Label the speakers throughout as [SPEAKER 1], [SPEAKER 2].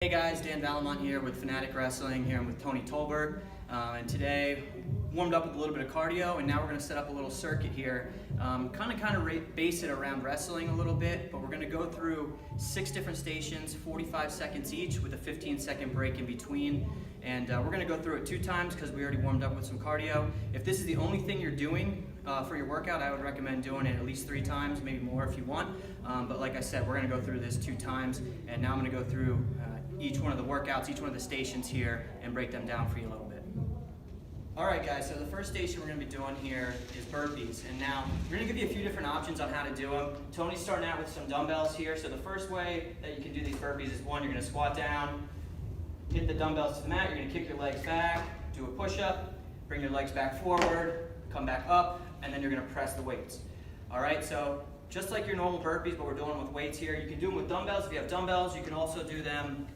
[SPEAKER 1] Hey guys, Dan Valamont here with Fanatic Wrestling. Here I'm with Tony Tolbert, and today warmed up with a little bit of cardio, and now we're going to set up a little circuit here, kind of base it around wrestling a little bit, but we're going to go through 6 different stations, 45 seconds each with a 15-second break in between, and we're going to go through it 2 times because we already warmed up with some cardio. If this is the only thing you're doing for your workout, I would recommend doing it at least 3 times, maybe more if you want, but like I said, we're going to go through this 2 times, and now I'm going to go through each one of the workouts, each one of the stations here, and break them down for you a little bit. Alright guys, so the first station we're going to be doing here is burpees, and now we're going to give you a few different options on how to do them. Tony's starting out with some dumbbells here, so the first way that you can do these burpees is one, you're going to squat down, hit the dumbbells to the mat, you're going to kick your legs back, do a push-up, bring your legs back forward, come back up, and then you're going to press the weights. Alright, so just like your normal burpees, but we're doing them with weights here. You can do them with dumbbells if you have dumbbells. You can also do them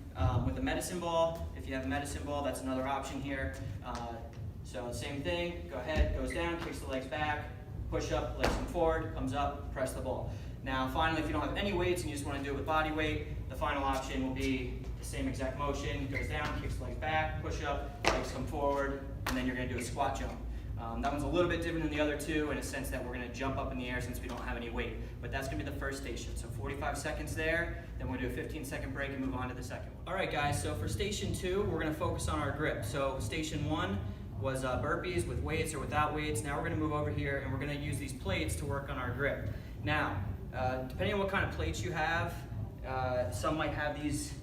[SPEAKER 1] with a medicine ball. If you have a medicine ball, that's another option here. So same thing, go ahead, goes down, kicks the legs back, push up, legs come forward, comes up, press the ball. Now finally, if you don't have any weights and you just want to do it with body weight, the final option will be the same exact motion, goes down, kicks the legs back, push up, legs come forward, and then you're going to do a squat jump. That one's a little bit different than the other 2 in a sense that we're going to jump up in the air since we don't have any weight. But that's going to be the first station. So 45 seconds there, then we'll do a 15-second break and move on to the second one. Alright guys, so for station 2, we're going to focus on our grip. So station 1 was burpees with weights or without weights. Now we're going to move over here and we're going to use these plates to work on our grip. Now, depending on what kind of plates you have, some might have these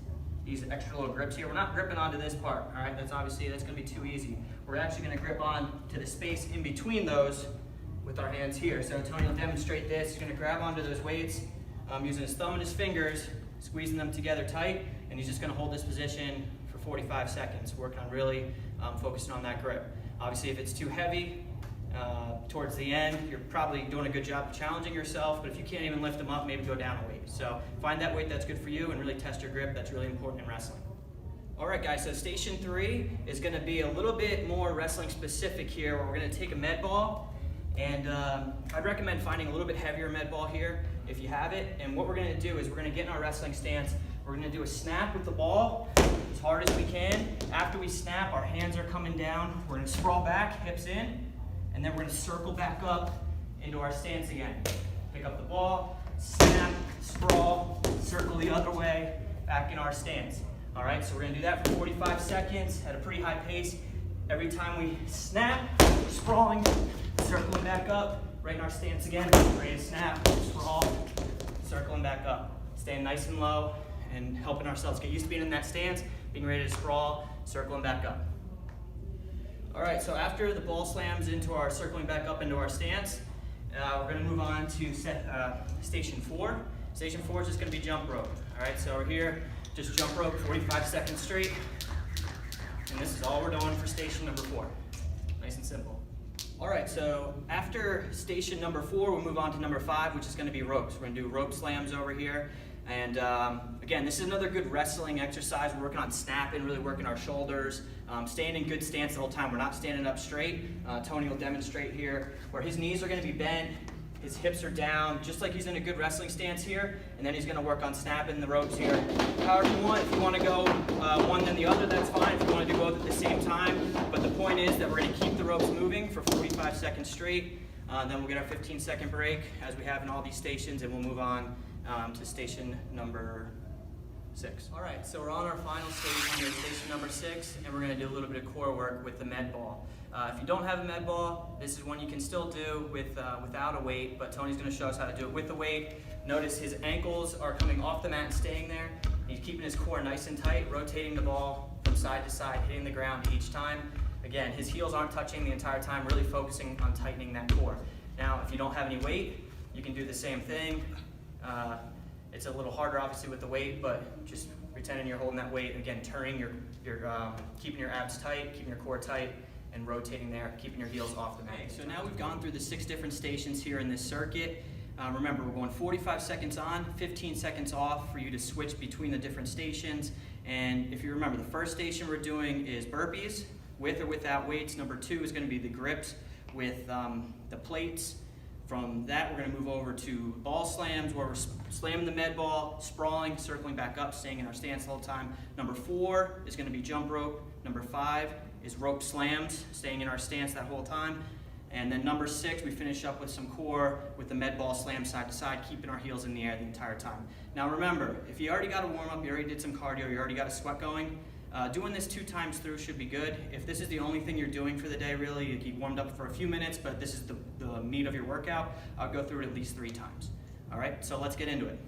[SPEAKER 1] extra little grips here. We're not gripping onto this part, all right? That's going to be too easy. We're actually going to grip on to the space in between those with our hands here. So Tony will demonstrate this. He's going to grab onto those weights using his thumb and his fingers, squeezing them together tight, and he's just going to hold this position for 45 seconds, working on really focusing on that grip. Obviously, if it's too heavy, towards the end, you're probably doing a good job of challenging yourself, but if you can't even lift them up, maybe go down a weight. So find that weight that's good for you and really test your grip. That's really important in wrestling. Alright guys, so station 3 is going to be a little bit more wrestling specific here, where we're going to take a med ball, and I'd recommend finding a little bit heavier med ball here if you have it. And what we're going to do is we're going to get in our wrestling stance. We're going to do a snap with the ball as hard as we can. After we snap, our hands are coming down. We're going to sprawl back, hips in, and then we're going to circle back up into our stance again. Pick up the ball, snap, sprawl, circle the other way, back in our stance. All right, so we're going to do that for 45 seconds at a pretty high pace. Every time we snap, we're sprawling, circling back up, right in our stance again, ready to snap, sprawl, circling back up. Staying nice and low and helping ourselves get used to being in that stance, being ready to sprawl, circling back up. All right, so after the ball slams into our circling back up into our stance, we're going to move on to station 4. Station 4 is just going to be jump rope. All right, so we're here, just jump rope 45 seconds straight, and this is all we're doing for station number 4. Nice and simple. All right, so after station number 4, we'll move on to number 5, which is going to be ropes. We're going to do rope slams over here. And again, this is another good wrestling exercise. We're working on snapping, really working our shoulders, staying in good stance the whole time. We're not standing up straight. Tony will demonstrate here where his knees are going to be bent, his hips are down, just like he's in a good wrestling stance here. And then he's going to work on snapping the ropes here. However you want. If you want to go one then the other, that's fine. If you want to do both at the same time. But the point is that we're going to keep the ropes moving for 45 seconds straight. Then we'll get our 15-second break, as we have in all these stations, and we'll move on to station number 6. All right, so we're on our final station here, station number 6, and we're going to do a little bit of core work with the med ball. If you don't have a med ball, this is one you can still do without a weight, but Tony's going to show us how to do it with the weight. Notice his ankles are coming off the mat and staying there. He's keeping his core nice and tight, rotating the ball from side to side, hitting the ground each time. Again, his heels aren't touching the entire time, really focusing on tightening that core. Now, if you don't have any weight, you can do the same thing. It's a little harder obviously with the weight, but just pretending you're holding that weight. Again, turning keeping your abs tight, keeping your core tight, and rotating there, keeping your heels off the mat. Okay, so now we've gone through the 6 different stations here in this circuit. Remember, we're going 45 seconds on, 15 seconds off for you to switch between the different stations. And if you remember, the first station we're doing is burpees with or without weights. Number 2 is going to be the grips with the plates. From that, we're gonna move over to ball slams, where we're slamming the med ball, sprawling, circling back up, staying in our stance the whole time. Number 4 is gonna be jump rope. Number 5 is rope slams, staying in our stance that whole time. And then number 6, we finish up with some core with the med ball slam side to side, keeping our heels in the air the entire time. Now remember, if you already got a warm up, you already did some cardio, you already got a sweat going, doing this 2 times through should be good. If this is the only thing you're doing for the day, really, you warmed up for a few minutes, but this is the meat of your workout, I'll go through it at least 3 times. All right, so let's get into it.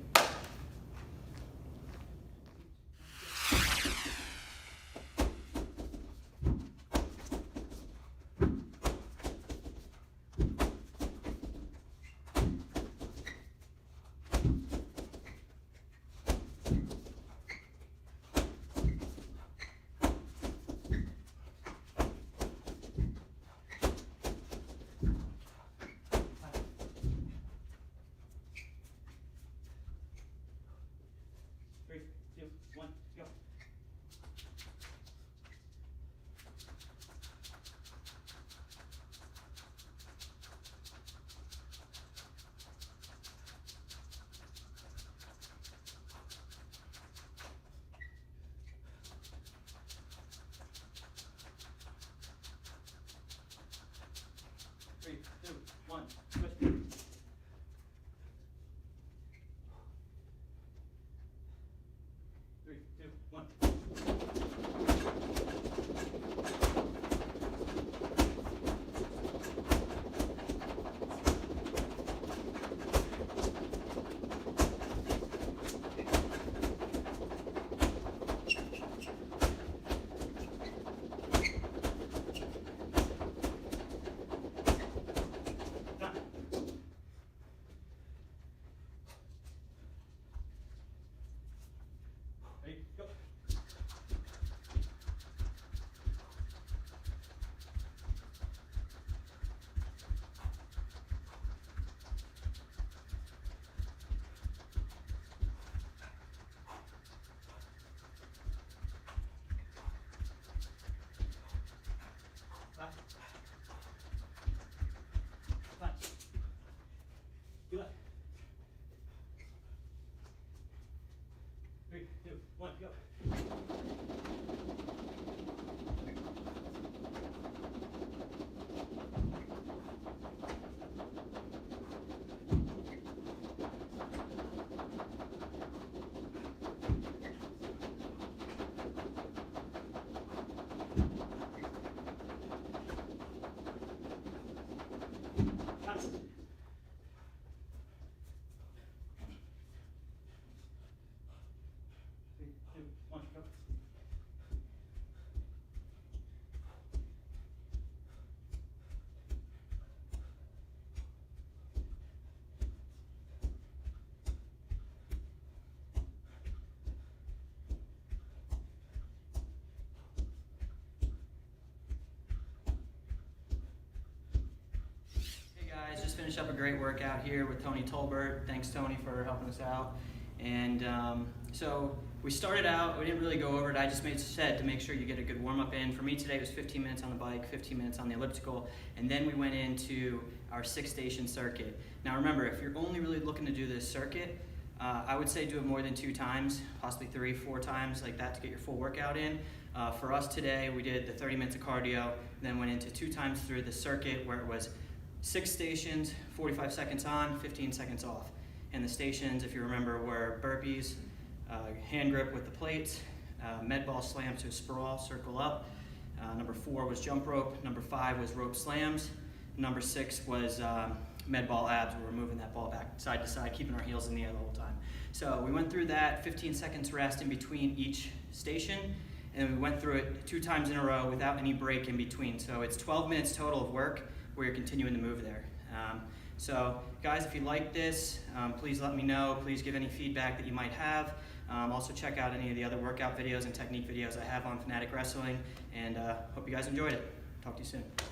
[SPEAKER 1] Just finished up a great workout here with Tony Tolbert. Thanks, Tony, for helping us out. And so we started out, we didn't really go over it. I just said to make sure you get a good warm-up in. For me today, it was 15 minutes on the bike, 15 minutes on the elliptical, and then we went into our 6-station circuit. Now remember, if you're only really looking to do this circuit, I would say do it more than 2 times, possibly 3, 4 times like that to get your full workout in. For us today, we did the 30 minutes of cardio, then went into 2 times through the circuit where it was 6 stations, 45 seconds on, 15 seconds off. And the stations, if you remember, were burpees, hand grip with the plates, med ball slams to sprawl, circle up. Number 4 was jump rope. Number 5 was rope slams. Number 6 was med ball abs, where we're moving that ball back side to side, keeping our heels in the air the whole time. So we went through that, 15 seconds rest in between each station, and we went through it 2 times in a row without any break in between. So it's 12 minutes total of work where you're continuing to move there. So guys, if you like this, please let me know. Please give any feedback that you might have. Also check out any of the other workout videos and technique videos I have on Fanatic Wrestling, and hope you guys enjoyed it. Talk to you soon.